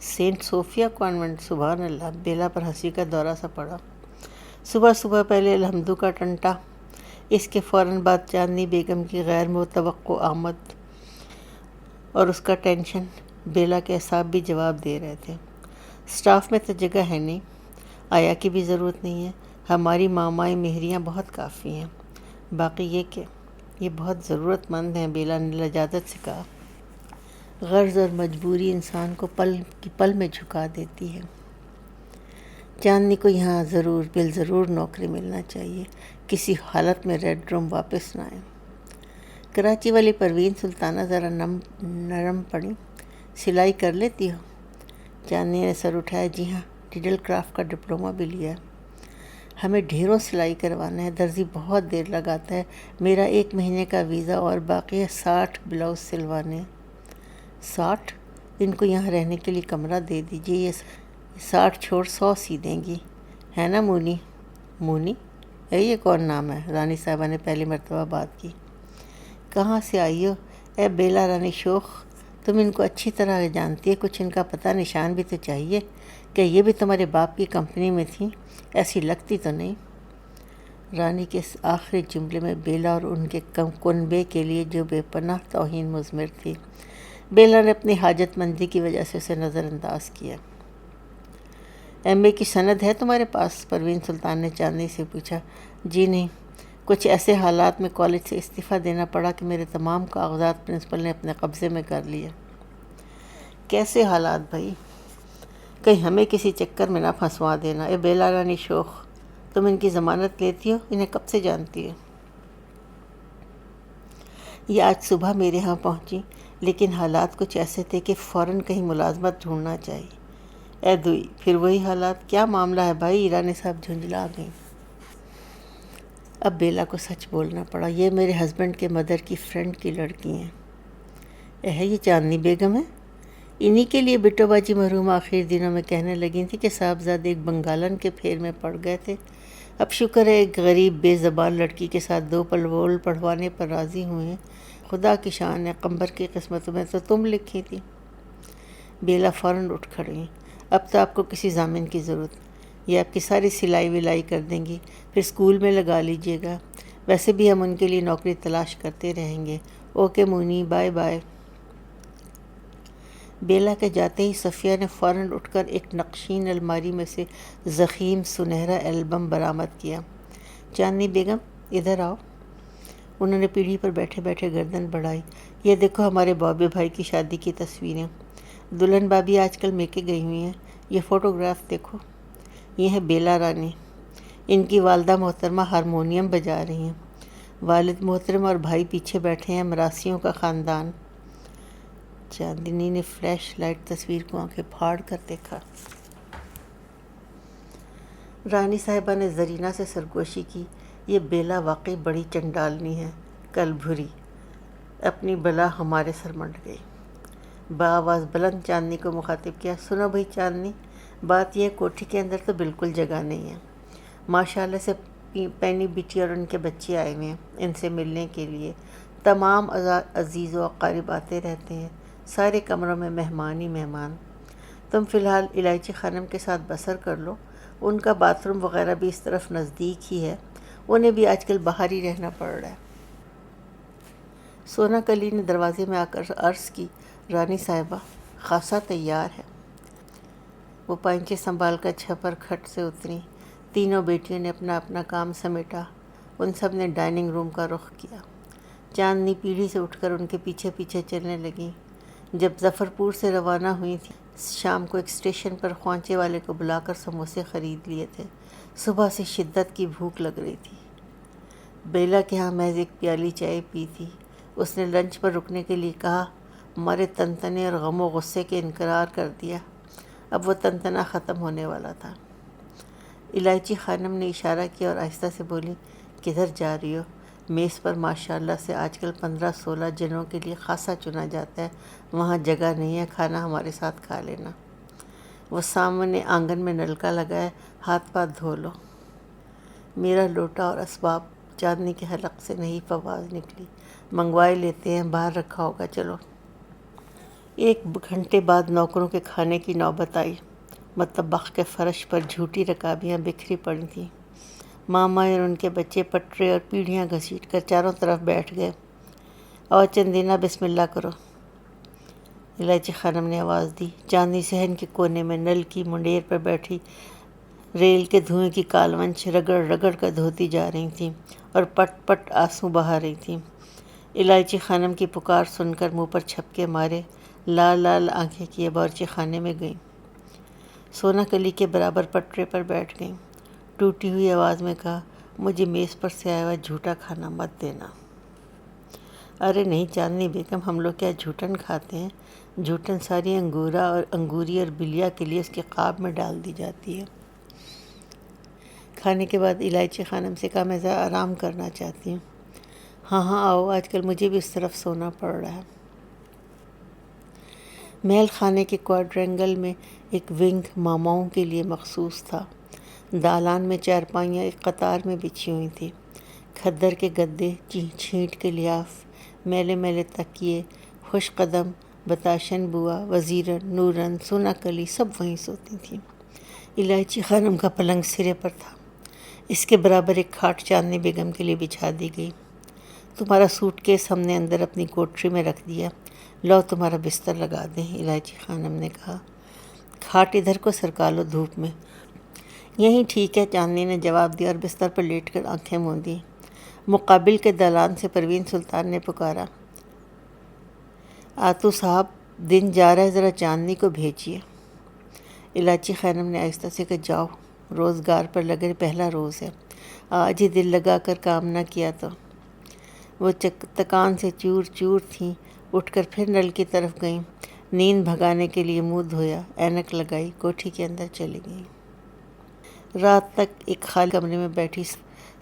سینٹ صوفیہ کانوینٹ؟ سبحان اللہ! بیلا پر ہنسی کا دورہ سا پڑا۔ صبح پہلے الحمدو کا ٹنٹا، اس کے فوراً بعد چاندنی بیگم کی غیر متوقع آمد اور اس کا ٹینشن، بیلا کے اعصاب بھی جواب دے رہے تھے۔ اسٹاف میں تو جگہ ہے نہیں، آیا کی بھی ضرورت نہیں ہے، ہماری مامائیں مہریاں بہت کافی ہیں، باقی یہ کہ یہ بہت ضرورت مند ہیں، بیلا نے لجاجت سے کہا۔ غرض اور مجبوری انسان کو پل میں جھکا دیتی ہے۔ چاندنی کو یہاں بالضرور نوکری ملنا چاہیے، کسی حالت میں ریڈ روم واپس نہ آئے۔ کراچی والی پروین سلطانہ ذرا نرم پڑی، سلائی کر لیتی ہو؟ چاندنی نے سر اٹھایا، جی ہاں، نیڈل کرافٹ کا ڈپلومہ بھی لیا ہے۔ ہمیں ڈھیروں سلائی کروانا ہے، درزی بہت دیر لگاتا ہے، میرا 1 مہینے کا ویزا اور باقی ہے 60 بلاؤز سلوانے۔ 60؟ ان کو یہاں رہنے کے لیے کمرہ دے دیجیے، یہ 60 چھوڑ 100 سی دیں گی، ہے نا مونی؟ مونی؟ یہ کون نام ہے؟ رانی صاحبہ نے پہلی مرتبہ بات کی۔ کہاں سے آئی ہو اے بیلا رانی شوخ؟ تم ان کو اچھی طرح جانتی ہے، کچھ ان کا پتہ نشان بھی تو چاہیے۔ کہ یہ بھی تمہارے باپ کی کمپنی میں تھیں؟ ایسی لگتی تو نہیں۔ رانی کے اس آخری جملے میں بیلا اور ان کے کنبے کے لیے جو بے پناہ توہین مضمر تھی، بیلا نے اپنی حاجت مندی کی وجہ سے اسے نظر انداز کیا۔ MA کی سند ہے تمہارے پاس؟ پروین سلطان نے چاندنی سے پوچھا۔ جی نہیں، کچھ ایسے حالات میں کالج سے استعفیٰ دینا پڑا کہ میرے تمام کاغذات پرنسپل نے اپنے قبضے میں کر لیے۔ کیسے حالات بھائی؟ کہیں ہمیں کسی چکر میں نہ پھنسوا دینا۔ اے بیلا رانی شوخ، تم ان کی ضمانت لیتی ہو؟ انہیں کب سے جانتی ہو؟ یہ آج صبح میرے ہاں پہنچی، لیکن حالات کچھ ایسے تھے کہ فوراً کہیں ملازمت ڈھونڈنا چاہیے۔ اے دوئی، پھر وہی حالات؟ کیا معاملہ ہے بھائی؟ رانی صاحب جھنجھلا گئیں۔ اب بیلا کو سچ بولنا پڑا، یہ میرے ہسبینڈ کے مدر کی فرینڈ کی لڑکی ہیں۔ یہ چاندنی بیگم ہے؟ انہی کے لیے بٹو باجی مرحوم آخری دنوں میں کہنے لگی تھی کہ صاحبزادے ایک بنگالن کے پھیر میں پڑ گئے تھے، اب شکر ہے ایک غریب بے زبان لڑکی کے ساتھ 2 پلوول پڑھوانے پر راضی ہوئے ہیں۔ خدا کی شان ہے، قمبر کی قسمت میں تو تم لکھی تھی۔ بیلا فوراً اٹھ کھڑی، اب تو آپ کو کسی ضامن کی ضرورت؟ یہ آپ کی ساری سلائی ولائی کر دیں گی، پھر اسکول میں لگا لیجیے گا، ویسے بھی ہم ان کے لیے نوکری تلاش کرتے رہیں گے۔ اوکے مونی، بائے بائے۔ بیلا کے جاتے ہی صفیہ نے فوراً اٹھ کر ایک نقشین الماری میں سے ضخیم سنہرا البم برآمد کیا۔ چاندنی بیگم ادھر آؤ۔ انہوں نے پیڑھی پر بیٹھے بیٹھے گردن بڑھائی۔ یہ دیکھو ہمارے بابے بھائی کی شادی کی تصویریں، دلہن بابی آج کل میکے گئی ہوئی ہیں، یہ فوٹوگراف دیکھو۔ یہ ہے بیلا رانی، ان کی والدہ محترمہ ہارمونیم بجا رہی ہیں، والد محترم اور بھائی پیچھے بیٹھے ہیں، مراسیوں کا خاندان۔ چاندنی نے فلیش لائٹ تصویر کو آنکھیں پھاڑ کر دیکھا۔ رانی صاحبہ نے زرینہ سے سرگوشی کی، یہ بیلا واقعی بڑی چنڈالنی ہے، کل بھری، اپنی بلا ہمارے سر منڈ گئی۔ بآواز بلند چاندنی کو مخاطب کیا، سنو بھئی چاندنی، بات یہ کوٹھی کے اندر تو بالکل جگہ نہیں ہے، ماشاءاللہ سے پینی بیٹی اور ان کے بچے آئے ہوئے ہیں ان سے ملنے کے لیے، تمام عزیز و اقارب آتے رہتے ہیں، سارے کمروں میں مہمان ہی مہمان۔ تم فی الحال الائچی خانم کے ساتھ بسر کر لو، ان کا باتھ روم وغیرہ بھی اس طرف نزدیک ہی ہے، انہیں بھی آج کل باہر ہی رہنا پڑ رہا ہے۔ سونا کلی نے دروازے میں آ کر عرض کی، رانی صاحبہ خاصا تیار ہے۔ وہ پائنچے سنبھال کر چھپر کھٹ سے اتری، تینوں بیٹیوں نے اپنا اپنا کام سمیٹا، ان سب نے ڈائننگ روم کا رخ کیا۔ چاندنی پیڑھی سے اٹھ کر ان کے پیچھے پیچھے چلنے لگی۔ جب ظفر پور سے روانہ ہوئی تھی، شام کو ایک اسٹیشن پر خوانچے والے کو بلا کر سموسے خرید لیے تھے، صبح سے شدت کی بھوک لگ رہی تھی۔ بیلا کے ہاں محض ایک پیالی چائے پی تھی، اس نے لنچ پر رکنے کے لیے کہا، ہمارے تنتنے اور غم و غصے کے انقرار کر دیا، اب وہ تنتنا ختم ہونے والا تھا۔ الائچی خانم نے اشارہ کیا اور آہستہ سے بولی، کدھر جا رہی ہو؟ میز پر ماشاءاللہ سے آج کل 15-16 جنوں کے لیے خاصا چنا جاتا ہے، وہاں جگہ نہیں ہے، کھانا ہمارے ساتھ کھا لینا۔ وہ سامنے آنگن میں نلکا لگا ہے، ہاتھ پاؤں دھو لو۔ میرا لوٹا اور اسباب۔ چاندنی کے حلق سے نہیں آواز نکلی، منگوائے لیتے ہیں، باہر رکھا ہوگا، چلو۔ ایک گھنٹے بعد نوکروں کے کھانے کی نوبت آئی۔ مطبخ کے فرش پر جھوٹی رکابیاں بکھری پڑی تھیں۔ ماما اور ان کے بچے پٹرے اور پیڑھیاں گھسیٹ کر چاروں طرف بیٹھ گئے۔ اور چندینا بسم اللہ کرو، الائچی خانم نے آواز دی۔ چاندنی صحن کے کونے میں نل کی منڈیر پر بیٹھی ریل کے دھوئیں کی کالونچ رگڑ رگڑ کر دھوتی جا رہی تھیں اور پٹ پٹ آنسو بہا رہی تھیں۔ الائچی خانم کی پکار سن کر منہ پر چھپکے مارے لال لال آنکھیں کیے باورچی خانے میں گئیں۔ سونا کلی کے برابر پٹرے پر بیٹھ گئیں، ٹوٹی ہوئی آواز میں کہا، مجھے میز پر سے آیا ہوا جھوٹا کھانا مت دینا۔ ارے نہیں چاندنی بیگم، ہم لوگ کیا جھوٹن کھاتے ہیں؟ جھوٹن ساری انگورا اور انگوری اور بلیا کے لیے اس کے قاب میں ڈال دی جاتی ہے۔ کھانے کے بعد الائچی خانم سے کہا، میں ذرا آرام کرنا چاہتی ہوں۔ ہاں ہاں آؤ، آج کل مجھے بھی اس طرف سونا پڑ رہا ہے۔ محل خانے کے کوارٹرینگل میں ایک ونگ ماماؤں کے لیے مخصوص تھا۔ دالان میں چارپائیاں ایک قطار میں بچھی ہوئی تھیں، کھدر کے گدے، چھینٹ کے لیاف، میلے میلے تکیے، خوش قدم بتاشن بوا، وزیرن، نورن، سونا کلی سب وہیں سوتی تھیں۔ الائچی خانم کا پلنگ سرے پر تھا، اس کے برابر ایک کھاٹ چاندنی بیگم کے لیے بچھا دی گئی۔ تمہارا سوٹ کیس ہم نے اندر اپنی کوٹری میں رکھ دیا، لو تمہارا بستر لگا دیں، الائچی خانم نے کہا۔ کھاٹ ادھر کو سرکا لو دھوپ میں۔ یہیں ٹھیک ہے، چاندنی نے جواب دیا اور بستر پر لیٹ کر آنکھیں موندیں۔ مقابل کے دالان سے پروین سلطان نے پکارا، آتو صاحب دن جا رہا ہے، ذرا چاندنی کو بھیجیے۔ الائچی خانم نے آہستہ سے کہا، جاؤ، روزگار پر لگے پہلا روز ہے، آج ہی دل لگا کر کام نہ کیا تو۔ وہ تکان سے چور چور تھیں، اٹھ کر پھر نل کی طرف گئیں، نیند بھگانے کے لیے منہ دھویا، اینک لگائی، کوٹھی کے اندر چلی گئیں۔ رات تک ایک خالی کمرے میں بیٹھی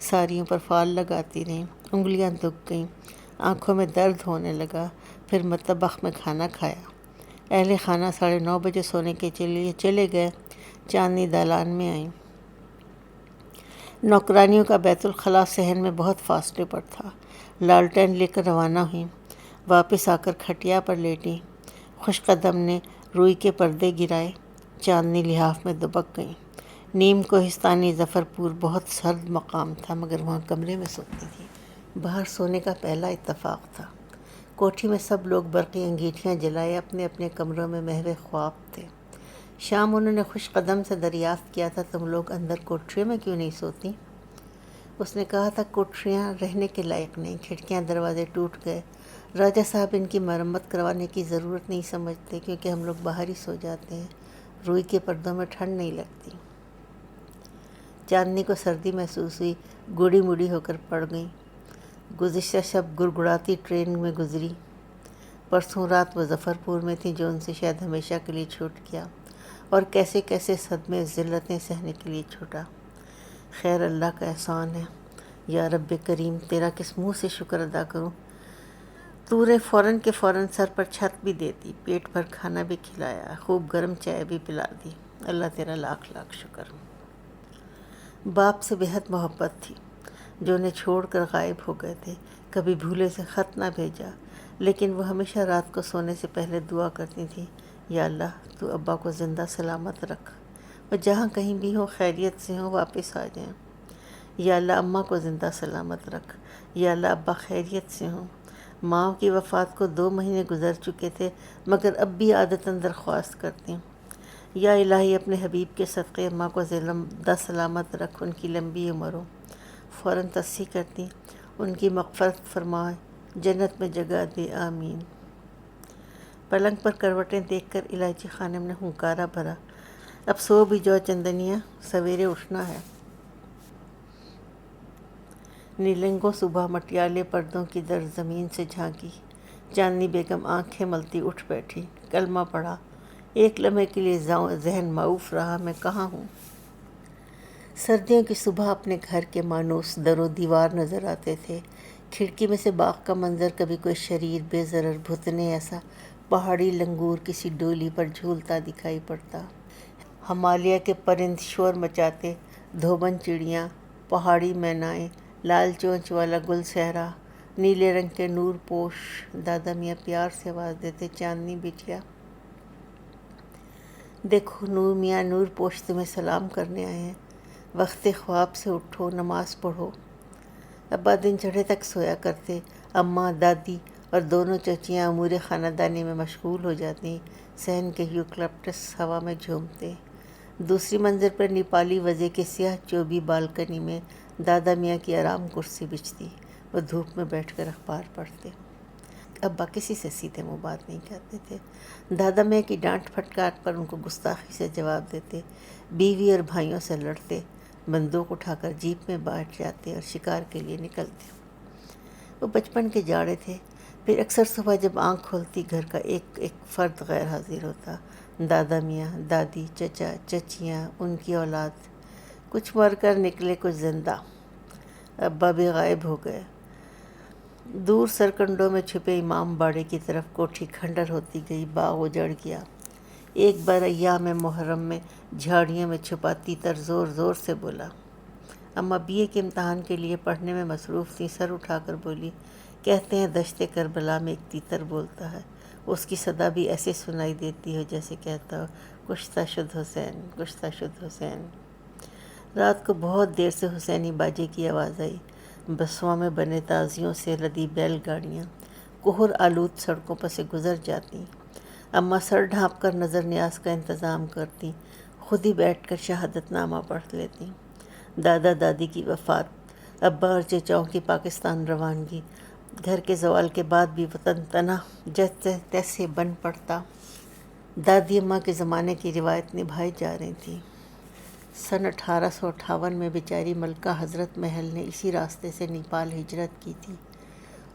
ساریوں پر فال لگاتی رہیں، انگلیاں دکھ گئیں، آنکھوں میں درد ہونے لگا۔ پھر مطبخ میں کھانا کھایا۔ اہل خانہ 9:30 بجے سونے کے لیے چلے گئے۔ چاندنی دالان میں آئیں۔ نوکرانیوں کا بیت الخلاء صحن میں بہت فاصلے پر تھا۔ لالٹین لے کر روانہ ہوئیں، واپس آ کر کھٹیا پر لیٹیں۔ خوش قدم نے روئی کے پردے گرائے، چاندنی لحاف میں دبک گئیں۔ نیم کوہستانی ظفرپور بہت سرد مقام تھا، مگر وہاں کمرے میں سوتی تھی۔ باہر سونے کا پہلا اتفاق تھا۔ کوٹھی میں سب لوگ برقی انگیٹھیاں جلائے اپنے اپنے کمروں میں محو خواب تھے۔ شام انہوں نے خوش قدم سے دریافت کیا تھا، تم لوگ اندر کوٹھریوں میں کیوں نہیں سوتی؟ اس نے کہا تھا کوٹھریاں رہنے کے لائق نہیں، کھڑکیاں دروازے ٹوٹ گئے، راجہ صاحب ان کی مرمت کروانے کی ضرورت نہیں سمجھتے، کیونکہ ہم لوگ باہر ہی سو جاتے ہیں، روئی کے پردوں میں ٹھنڈ نہیں لگتی۔ چاندنی کو سردی محسوس ہوئی، گوڑی موڑی ہو کر پڑ گئیں۔ گزشتہ شب گڑگڑاتی ٹرین میں گزری۔ پرسوں رات وہ ظفرپور میں تھیں، جو ان سے شاید ہمیشہ کے لیے چھوٹ گیا، اور کیسے کیسے صدمے ذلتیں سہنے کے لیے چھوٹا۔ خیر اللہ کا احسان ہے۔ یا رب کریم، تیرا کس منہ سے شکر ادا کروں؟ تو نے فوراً کے فوراً سر پر چھت بھی دے دی، پیٹ بھر کھانا بھی کھلایا، خوب گرم چائے بھی پلا دی۔ اللہ تیرا لاکھ لاکھ شکر۔ باپ سے بے حد محبت تھی، جو انہیں چھوڑ کر غائب ہو گئے تھے۔ کبھی بھولے سے خط نہ بھیجا، لیکن وہ ہمیشہ رات کو سونے سے پہلے دعا کرتی تھی، یا اللہ تو ابا کو زندہ سلامت رکھ، وہ جہاں کہیں بھی ہوں خیریت سے ہوں، واپس آ جائیں۔ یا اللہ اماں کو زندہ سلامت رکھ، یا اللہ ابا خیریت سے ہوں۔ ماں کی وفات کو 2 مہینے گزر چکے تھے، مگر اب بھی عادتاً درخواست کرتی ہوں، یا الہی اپنے حبیب کے صدقے اماں کو زندہ سلامت رکھ، ان کی لمبی عمر ہو۔ فوراً تصحیح کرتی، ان کی مغفرت فرمائے، جنت میں جگہ دے، آمین۔ پلنگ پر کروٹیں دیکھ کر الائچی خانم نے ہنکارا بھرا، اب سو بھی جو چندنیا، سویرے اٹھنا ہے۔ نیلنگوں صبح مٹیالے پردوں کی در زمین سے جھانکی، چاندنی بیگم آنکھیں ملتی اٹھ بیٹھی، کلمہ پڑھا۔ ایک لمحے کے لیے ذہن معوف رہا، میں کہاں ہوں؟ سردیوں کی صبح اپنے گھر کے مانوس در و دیوار نظر آتے تھے، کھڑکی میں سے باغ کا منظر، کبھی کوئی شریر بے ضرر بھتنے ایسا پہاڑی لنگور کسی ڈولی پر جھولتا دکھائی پڑتا۔ ہمالیہ کے پرند شور مچاتے، دھوبن چڑیاں، پہاڑی مینائیں، لال چونچ والا گل صحرا، نیلے رنگ کے نور پوش۔ دادا میاں پیار سے آواز دیتے، چاندنی بٹیا دیکھو، نور میاں نور پوش تمہیں سلام کرنے آئے ہیں، وقت خواب سے اٹھو، نماز پڑھو۔ ابا دن چڑھے تک سویا کرتے، اماں، دادی اور دونوں چچیاں امور خاندانی میں مشغول ہو جاتی، صحن کے یوکلپٹس ہوا میں جھومتے۔ دوسری منزل پر نیپالی وضع کے سیاہ چوبی بالکنی میں دادا میاں کی آرام کرسی بچھتی، وہ دھوپ میں بیٹھ کر اخبار پڑھتے۔ ابا کسی سے سیدھے منہ بات نہیں کرتے تھے، دادا میاں کی ڈانٹ پھٹکار پر ان کو گستاخی سے جواب دیتے، بیوی اور بھائیوں سے لڑتے، بندوق اٹھا کر جیپ میں بیٹھ جاتے اور شکار کے لیے نکلتے۔ وہ بچپن کے جاڑے تھے۔ پھر اکثر صبح جب آنکھ کھولتی، گھر کا ایک ایک فرد غیر حاضر ہوتا، دادا میاں، دادی، چچا، چچیاں، ان کی اولاد، کچھ مر کر نکلے، کچھ زندہ۔ ابا بھی غائب ہو گئے۔ دور سرکنڈوں میں چھپے امام باڑے کی طرف کوٹھی کھنڈر ہوتی گئی، باغ اجڑ گیا۔ ایک بار ایام محرم میں جھاڑیوں میں چھپا تیتر زور زور سے بولا۔ اماں بی اے کے امتحان کے لیے پڑھنے میں مصروف تھیں، سر اٹھا کر بولی، کہتے ہیں دشت کربلا میں ایک تیتر بولتا ہے، اس کی صدا بھی ایسے سنائی دیتی ہو جیسے کہتا ہو، کشتہ شد حسین، کشتہ شد حسین۔ رات کو بہت دیر سے حسینی باجے کی آواز آئی، بسواں میں بنے تازیوں سے لدی بیل گاڑیاں کہر آلود سڑکوں پر سے گزر جاتی۔ اماں سر ڈھانپ کر نظر نیاز کا انتظام کرتی، خود ہی بیٹھ کر شہادت نامہ پڑھ لیتی۔ دادا دادی کی وفات، ابا اور چچاؤں کی پاکستان روانگی، گھر کے زوال کے بعد بھی وطن تنہا جیسے تیسے بن پڑتا۔ دادی اماں کے زمانے کی روایت نبھائی جا رہی تھی۔ سن 1858 میں بیچاری ملکہ حضرت محل نے اسی راستے سے نیپال ہجرت کی تھی۔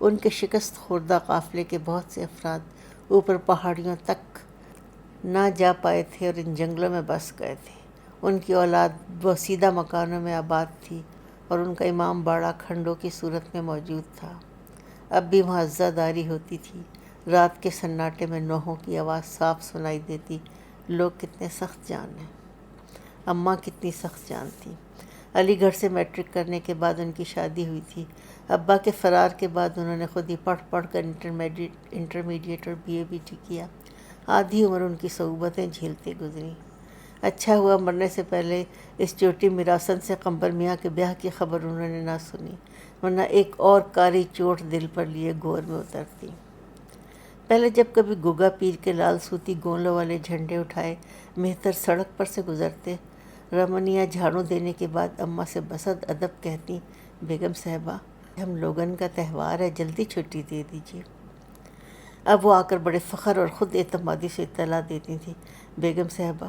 ان کے شکست خوردہ قافلے کے بہت سے افراد اوپر پہاڑیوں تک نہ جا پائے تھے اور ان جنگلوں میں بس گئے تھے۔ ان کی اولاد بوسیدہ مکانوں میں آباد تھی اور ان کا امام باڑہ کھنڈوں کی صورت میں موجود تھا۔ اب بھی وہاں عزا داری ہوتی تھی، رات کے سناٹے میں نوحوں کی آواز صاف سنائی دیتی۔ لوگ کتنے سخت جان ہیں، اماں کتنی سخت جان تھی۔ علی گڑھ سے میٹرک کرنے کے بعد ان کی شادی ہوئی تھی۔ ابا کے فرار کے بعد انہوں نے خود ہی پڑھ پڑھ کر انٹرمیڈیٹ اور BA BT کیا۔ آدھی عمر ان کی صعوبتیں جھیلتے گزری۔ اچھا ہوا مرنے سے پہلے اس چوٹی میراسن سے قمبر میاں کے بیاہ کی خبر انہوں نے نہ سنی، ورنہ ایک اور کاری چوٹ دل پر لیے گور میں اترتی۔ پہلے جب کبھی گگا پیر کے لال سوتی گونلوں والے جھنڈے اٹھائے مہتر سڑک پر سے گزرتے، رمنیا جھاڑو دینے کے بعد اماں سے بسد ادب کہتی، بیگم صاحبہ ہم لوگن کا تہوار ہے، جلدی چھٹی دے دیجیے۔ اب وہ آ کر بڑے فخر اور خود اعتمادی سے اطلاع دیتی تھی، بیگم صاحبہ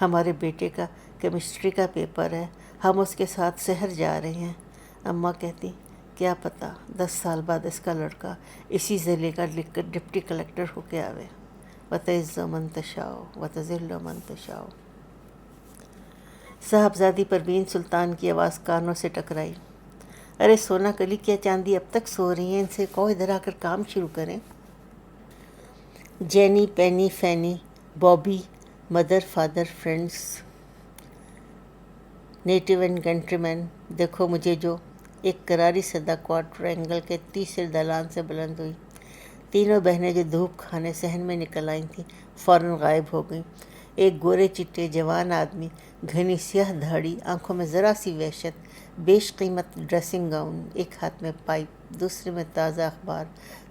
ہمارے بیٹے کا کیمسٹری کا پیپر ہے، ہم اس کے ساتھ شہر جا رہے ہیں۔ اماں کہتی کیا پتہ 10 سال بعد اس کا لڑکا اسی ضلع کا لکھ کر ڈپٹی کلکٹر ہو کے آوے۔ وَتَعِزُّ مَن تَشَاءُ وَتُذِلُّ مَن تَشَاءُ۔ صاحبزادی پروین سلطان کی آواز کانوں سے ٹکرائی، ارے سونا کلی کیا چاندی اب تک سو رہی ہیں، ان سے کہو ادھر آ کر کام شروع کریں۔ Jenny, Penny, Fanny, Bobby, mother, father, friends, native and countryman, دیکھو مجھے جو۔ ایک کراری صدا کوارٹر اینگل کے تیسرے دالان سے بلند ہوئی۔ تینوں بہنیں جو دھوپ کھانے صحن میں نکل آئی تھیں فوراً غائب ہو گئیں۔ ایک گورے چٹے جوان آدمی، گھنی سیاہ دھاڑی، آنکھوں میں ذرا سی وحشت، بیش قیمت ڈریسنگ گاؤن، ایک ہاتھ میں پائپ دوسرے میں تازہ اخبار،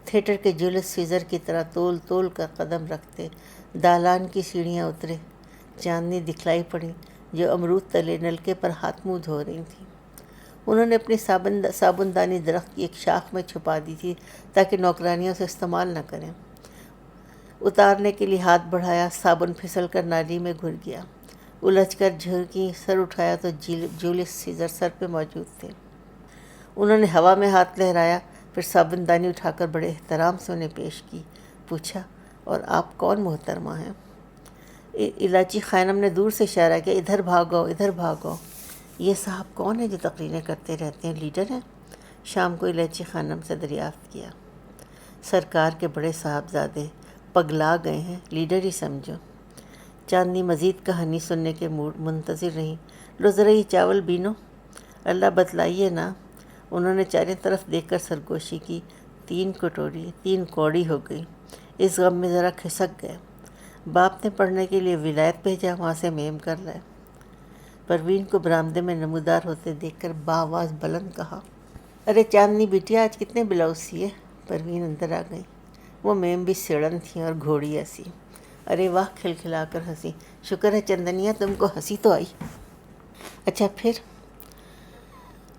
تھیٹر کے جولس سیزر کی طرح تول تول کر قدم رکھتے دالان کی سیڑھیاں اترے۔ چاندنی دکھلائی پڑی جو امرود تلے نلکے پر ہاتھ منہ دھو رہی تھیں۔ انہوں نے اپنی صابن دانی درخت کی ایک شاخ میں چھپا دی تھی تاکہ نوکرانیوں سے استعمال نہ کریں۔ اتارنے کے لیے ہاتھ بڑھایا، صابن پھسل کر نالی میں گر گیا۔ الجھ کر جھرکی، سر اٹھایا تو جولس سیزر سر پہ موجود تھے۔ انہوں نے ہوا میں ہاتھ لہرایا، پھر صابن دانی اٹھا کر بڑے احترام سے انہیں پیش کی۔ پوچھا اور آپ کون محترمہ ہیں؟ الائچی خانم نے دور سے اشارہ کیا، ادھر بھاگو ادھر بھاگو۔ یہ صاحب کون ہیں جو تقریریں کرتے رہتے ہیں، لیڈر ہیں؟ شام کو الائچی خانم سے دریافت کیا۔ سرکار کے بڑے صاحبزادے پگلا گئے ہیں، لیڈر ہی سمجھو۔ چاندنی مزید کہانی سننے کے منتظر رہیں۔ لو ذرا یہ چاول بینو۔ اللہ بتلائیے نا۔ انہوں نے چاروں طرف دیکھ کر سرگوشی کی، 3 کٹوری 3 کوڑی ہو گئی۔ اس غم میں ذرا کھسک گئے۔ باپ نے پڑھنے کے لیے ولایت بھیجا، وہاں سے میم کر لائے۔ پروین کو برآمدے میں نمودار ہوتے دیکھ کر بآواز بلند کہا، ارے چاندنی بیٹیا آج کتنے بلاؤز سیے؟ پروین اندر آ گئی۔ وہ میم بھی سڑن تھیں اور گھوڑی ایسی۔ ارے واہ، کھلکھلا کر ہنسی۔ شکر ہے چندنیا تم کو ہنسی تو آئی۔ اچھا پھر؟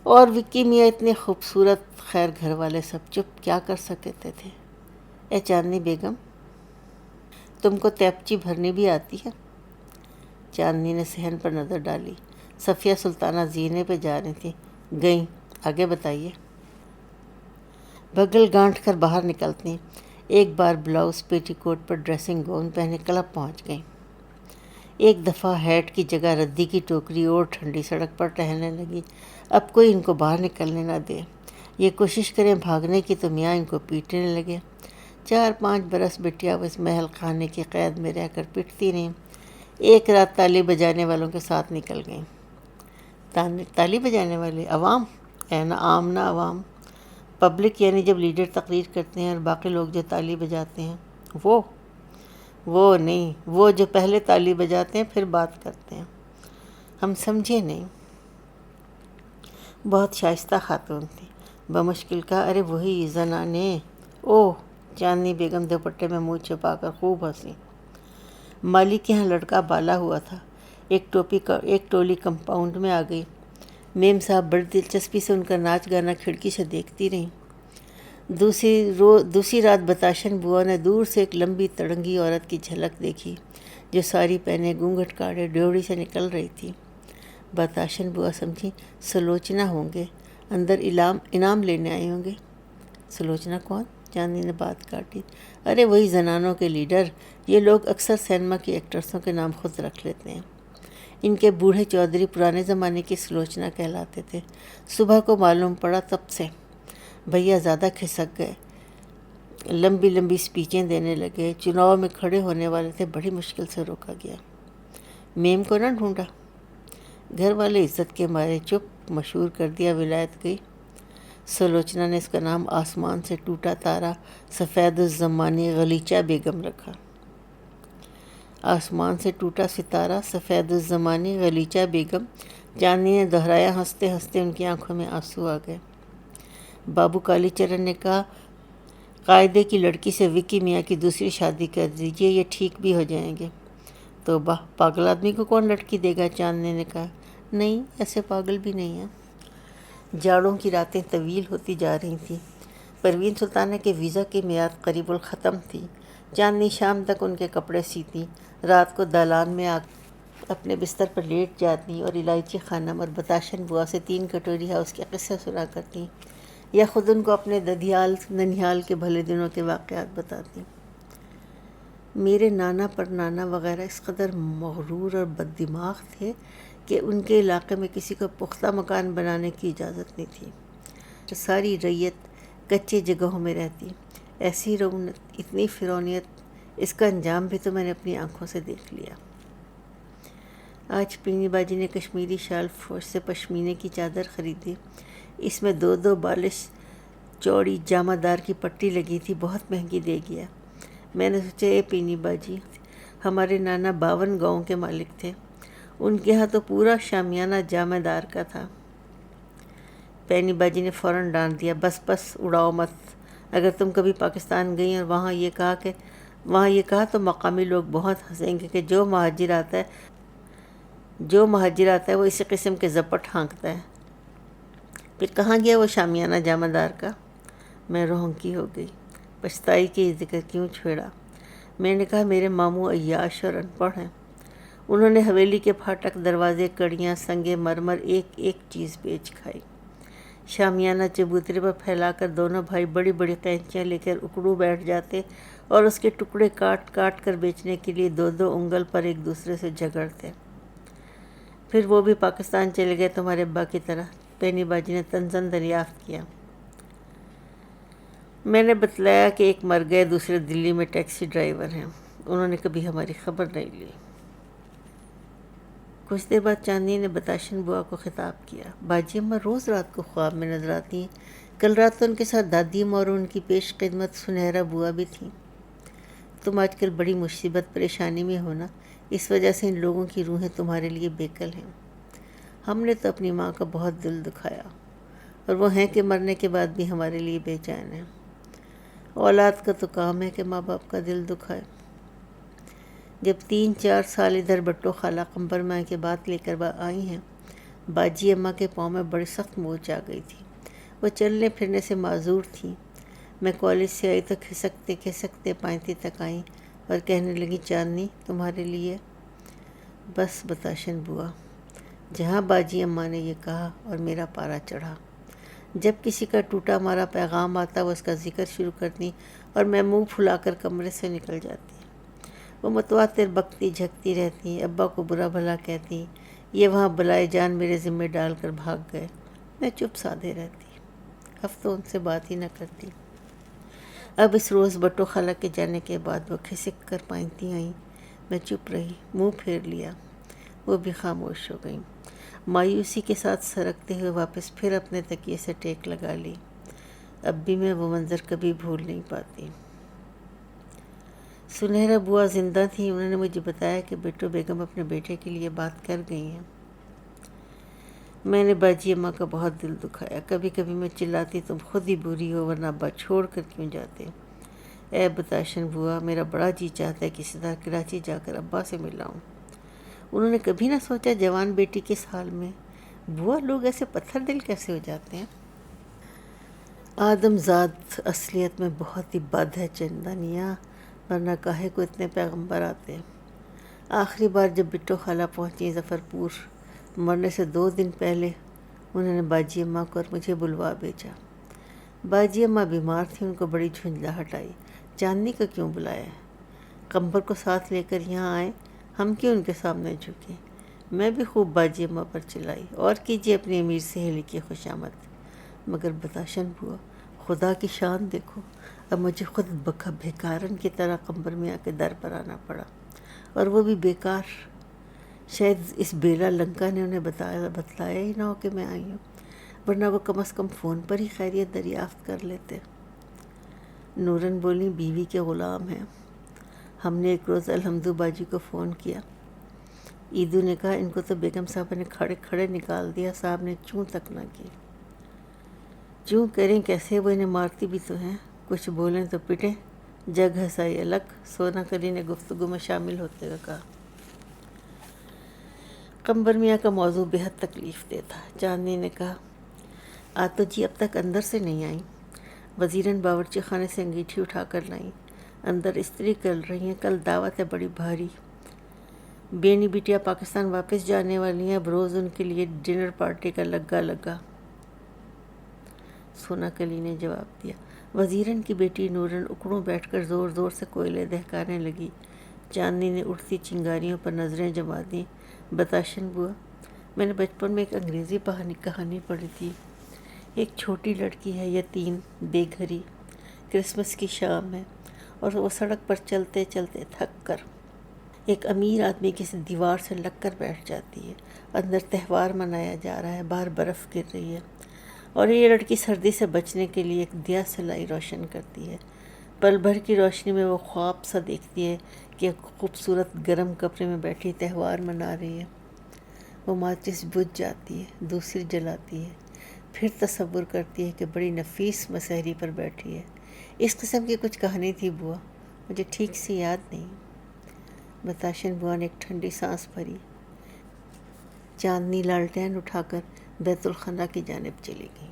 اور وکی میاں اتنے خوبصورت، خیر گھر والے سب چپ، کیا کر سکتے تھے؟ اے چاندنی بیگم تم کو تیپچی بھرنی بھی آتی ہے؟ چاندنی نے صحن پر نظر ڈالی۔ صفیہ سلطانہ زینے پہ جا رہی تھیں۔ گئیں، آگے بتائیے۔ بغل گانٹھ کر باہر نکلتی، ایک بار بلاؤز پیٹی کوٹ پر ڈریسنگ گاؤن پہنے کلب پہنچ گئیں۔ ایک دفعہ ہیٹ کی جگہ ردی کی ٹوکری اور ٹھنڈی سڑک پر ٹہلنے لگی۔ اب کوئی ان کو باہر نکلنے نہ دے۔ یہ کوشش کریں بھاگنے کی تو میاں ان کو پیٹنے لگے۔ 4-5 برس بٹیا وہ اس محل خانے کی قید میں رہ کر پٹتی رہیں۔ ایک رات تالی بجانے والوں کے ساتھ نکل گئیں۔ تالی بجانے والے؟ عوام؟ عام نہ عوام، پبلک، یعنی جب لیڈر تقریر کرتے ہیں اور باقی لوگ جو تالی بجاتے ہیں وہ نہیں، وہ جو پہلے تالی بجاتے ہیں پھر بات کرتے ہیں۔ ہم سمجھے نہیں۔ بہت شائستہ خاتون تھی۔ بمشکل کہا، ارے وہی زنانے۔ اوہ! چاندنی بیگم دوپٹے میں منہ چھپا کر خوب ہنسی۔ مالی کے ہاں لڑکا بالا ہوا تھا۔ ایک ٹولی کمپاؤنڈ میں آ گئی۔ میم صاحب بڑی دلچسپی سے ان کا ناچ گانا کھڑکی سے دیکھتی رہیں۔ دوسری رات بتاشن بوا نے دور سے ایک لمبی تڑنگی عورت کی جھلک دیکھی جو ساری پہنے گھونگھٹ کاڑے ڈیوڑی سے نکل رہی تھی۔ بتاشن بوا سمجھی سلوچنا ہوں گے، اندر انعام لینے آئے ہوں گے۔ سلوچنا کون؟ چاندنی نے بات کاٹی۔ ارے وہی زنانوں کے لیڈر۔ یہ لوگ اکثر سینما کی ایکٹریسوں کے نام خود رکھ لیتے ہیں۔ ان کے بوڑھے چودھری پرانے زمانے کی سلوچنا کہلاتے تھے۔ صبح کو معلوم پڑا تب سے بھیا زیادہ کھسک گئے، لمبی لمبی اسپیچیں دینے لگے، چناؤ میں کھڑے ہونے والے تھے، بڑی مشکل سے روکا گیا۔ میم کو نہ ڈھونڈا؟ گھر والے عزت کے مارے چپ، مشہور کر دیا، ولایت گئی۔ سلوچنا نے اس کا نام آسمان سے ٹوٹا تارا سفید الزمانی غلیچہ بیگم رکھا۔ آسمان سے ٹوٹا ستارہ، سفید الزمانی، غلیچہ بیگم، چاندنی نے دہرایا۔ ہنستے ہنستے ان کی آنکھوں میں آنسو آ گئے۔ بابو کالی چرن نے کہا، قاعدے کی لڑکی سے وکی میاں کی دوسری شادی کر دیجیے، یہ ٹھیک بھی ہو جائیں گے۔ توبہ، پاگل آدمی کو کون لڑکی دے گا؟ چاندنی نے کہا۔ نہیں، ایسے پاگل بھی نہیں ہیں۔ جاڑوں کی راتیں طویل ہوتی جا رہی تھیں۔ پروین سلطانہ کے ویزا کی میعاد قریب الختم تھی۔ چاندنی شام تک ان کے کپڑے سیتی، رات کو دالان میں اپنے بستر پر لیٹ جاتی اور الائچی خانم اور بتاشن بوا سے 3 کٹوری ہاؤس کے قصے سنا کرتی، یا خود ان کو اپنے ددھیال ننھیال کے بھلے دنوں کے واقعات بتاتی۔ میرے نانا پر نانا وغیرہ اس قدر مغرور اور بد دماغ تھے کہ ان کے علاقے میں کسی کو پختہ مکان بنانے کی اجازت نہیں تھی۔ ساری رعیت کچے جگہوں میں رہتی۔ ایسی رونق، اتنی فرونیت، اس کا انجام بھی تو میں نے اپنی آنکھوں سے دیکھ لیا۔ آج پینی باجی نے کشمیری شال فوش سے پشمینے کی چادر خریدی۔ اس میں 2 بالش چوڑی جامہ دار کی پٹی لگی تھی، بہت مہنگی دے گیا۔ میں نے سوچا، اے پینی باجی، ہمارے نانا 52 گاؤں کے مالک تھے، ان کے ہاں تو پورا شامیانہ جامہ دار کا تھا۔ پینی باجی نے فوراً ڈانٹ دیا، بس بس اڑاؤ مت۔ اگر تم کبھی پاکستان گئی اور وہاں یہ کہا تو مقامی لوگ بہت ہنسیں گے کہ جو مہاجر آتا ہے وہ اسی قسم کے زپٹ ہانکتا ہے۔ پھر کہاں گیا وہ شامیانہ جامہ دار کا؟ میں رونقی ہو گئی، پچھتائی کہ یہ ذکر کیوں چھیڑا۔ میں نے کہا، میرے ماموں عیاش اور ان پڑھ ہیں، انہوں نے حویلی کے پھاٹک، دروازے، کڑیاں، سنگے مرمر، ایک چیز بیچ کھائی۔ شامیانہ چبوترے پر پھیلا کر دونوں بھائی بڑی بڑی قینچیاں لے کر اکڑو بیٹھ جاتے اور اس کے ٹکڑے کاٹ کاٹ کر بیچنے کے لیے 2 انگل پر ایک دوسرے سے جھگڑتے۔ پھر وہ بھی پاکستان چلے گئے تمہارے ابا کی طرح؟ پینی باجی نے طنزاً دریافت کیا۔ میں نے بتلایا کہ ایک مر گئے، دوسرے دلی میں ٹیکسی ڈرائیور ہیں، انہوں نے کبھی ہماری خبر نہیں لی۔ کچھ دیر بعد چاندنی نے بتاشن بوا کو خطاب کیا، باجی اماں روز رات کو خواب میں نظر آتی ہیں، کل رات تو ان کے ساتھ دادی اماں اور ان کی پیش خدمت سنہرا بوا بھی تھیں۔ تم آج کل بڑی مصیبت پریشانی میں ہونا، اس وجہ سے ان لوگوں کی روحیں تمہارے لیے بیکل ہیں۔ ہم نے تو اپنی ماں کا بہت دل دکھایا، اور وہ ہیں کہ مرنے کے بعد بھی ہمارے لیے بے چین ہیں۔ اولاد کا تو کام ہے کہ ماں باپ کا دل دکھائے۔ جب 3-4 سال ادھر بٹو خالہ قمبر ماں کے بات لے کر آئی ہیں، باجی اماں کے پاؤں میں بڑی سخت موچ آ گئی تھی۔ وہ چلنے پھرنے سے معذور تھیں۔ میں کالج سے آئی تو کھسکتے کھسکتے 35 تک آئیں اور کہنے لگی، چاندنی تمہارے لیے۔ بس بتاشن بوا، جہاں باجی اماں نے یہ کہا اور میرا پارا چڑھا۔ جب کسی کا ٹوٹا مارا پیغام آتا وہ اس کا ذکر شروع کرتی اور میں منہ پھلا کر کمرے سے نکل جاتی۔ وہ متواتر بکتی جھکتی رہتی، ابا کو برا بھلا کہتی، یہ وہاں بلائے جان میرے ذمہ ڈال کر بھاگ گئے۔ میں چپ سادھے رہتی، ہفتوں ان سے بات ہی نہ کرتی۔ اب اس روز بٹو خالہ کے جانے کے بعد وہ کھسک کر پائنتی آئیں، میں چپ رہی، منہ پھیر لیا۔ وہ بھی خاموش ہو گئیں۔ مایوسی کے ساتھ سرکتے ہوئے واپس پھر اپنے تکیے سے ٹیک لگا لی۔ اب بھی میں وہ منظر کبھی بھول نہیں پاتی۔ سنہرا بوا زندہ تھیں، انہوں نے مجھے بتایا کہ بٹو بیگم اپنے بیٹے کے لیے بات کر گئی ہیں۔ میں نے باجی اماں کا بہت دل دکھایا۔ کبھی کبھی میں چلاتی، تم خود ہی بری ہو، ورنہ ابا چھوڑ کر کیوں جاتے؟ اے بتاشن بوا، میرا بڑا جی چاہتا ہے کسی طرح کراچی جا کر ابا سے ملاؤں۔ انہوں نے کبھی نہ سوچا جوان بیٹی کس حال میں؟ بوا، لوگ ایسے پتھر دل کیسے ہو جاتے ہیں؟ آدم زاد اصلیت میں بہت ہی بد ہے چندنیا، ورنہ کاہے کو اتنے پیغمبر آتے ہیں۔ آخری بار جب بٹو خالہ پہنچی ظفر پور، مرنے سے 2 دن پہلے، انہوں نے باجی اماں کو اور مجھے بلوا بھیجا۔ باجی اماں بیمار تھیں، ان کو بڑی جھنجھلاہٹ آئی، چاندنی کو کیوں بلایا ہے؟ قمبر کو ساتھ لے کر یہاں آئیں، ہم کیوں ان کے سامنے جھکیں؟ میں بھی خوب باجی اماں پر چلائی، اور کیجیے اپنی امیر سہیلی کی خوشامد۔ مگر بتاشن بوا، خدا کی شان دیکھو، اب مجھے خود بھیکارن کی طرح قمبر میاں کے در پر آنا پڑا، اور وہ بھی بیکار۔ شاید اس بیلا لنکا نے انہیں بتلایا ہی نہ ہو کہ میں آئی ہوں، ورنہ وہ کم از کم فون پر ہی خیریت دریافت کر لیتے۔ نورن بولی، بیوی کے غلام ہیں، ہم نے ایک روز الحمدو باجی کو فون کیا. عیدو نے کہا ان کو تو بیگم صاحبہ نے کھڑے کھڑے نکال دیا، صاحب نے چوں تک نہ کی. چوں کریں کیسے، وہ انہیں مارتی بھی تو ہیں، کچھ بولیں تو پٹیں. جگ ہنسائی الگ. سونا کلی نے گفتگو میں شامل ہوتے ہوئے کہا. قمبر میاں کا موضوع بہت تکلیف دہ تھا. چاندنی نے کہا آج تو جی اب تک اندر سے نہیں آئیں. وزیرن باورچی خانے سے انگیٹھی اٹھا کر لائیں. اندر استری کر رہی ہیں، کل دعوت ہے بڑی بھاری. بینی بیٹیا پاکستان واپس جانے والی ہیں، اب روز ان کے لیے ڈنر پارٹی کا لگا لگا. سونا کلی نے جواب دیا. وزیرن کی بیٹی نورن اکڑوں بیٹھ کر زور زور سے کوئلے دہکانے لگی. چاندنی نے اٹھتی چنگاریوں پر نظریں جما دیں. بتاشن بوا، میں نے بچپن میں ایک انگریزی کہانی پڑھی تھی. ایک چھوٹی لڑکی ہے، یتیم، بے گھری. کرسمس کی شام ہے اور وہ سڑک پر چلتے چلتے تھک کر ایک امیر آدمی کی دیوار سے لگ کر بیٹھ جاتی ہے. اندر تہوار منایا جا رہا ہے، باہر برف گر رہی ہے اور یہ لڑکی سردی سے بچنے کے لیے ایک دیا سلائی روشن کرتی ہے. پل بھر کی روشنی میں وہ خواب سا دیکھتی ہے کہ ایک خوبصورت گرم کپڑے میں بیٹھی تہوار منا رہی ہے. وہ ماچس بجھ جاتی ہے، دوسری جلاتی ہے، پھر تصور کرتی ہے کہ بڑی نفیس مسحری پر بیٹھی ہے. اس قسم کی کچھ کہانی تھی بوا، مجھے ٹھیک سے یاد نہیں. بتاشن بوا نے ایک ٹھنڈی سانس بھری. چاندنی لالٹین اٹھا کر بیت الخلا کی جانب چلی گئی.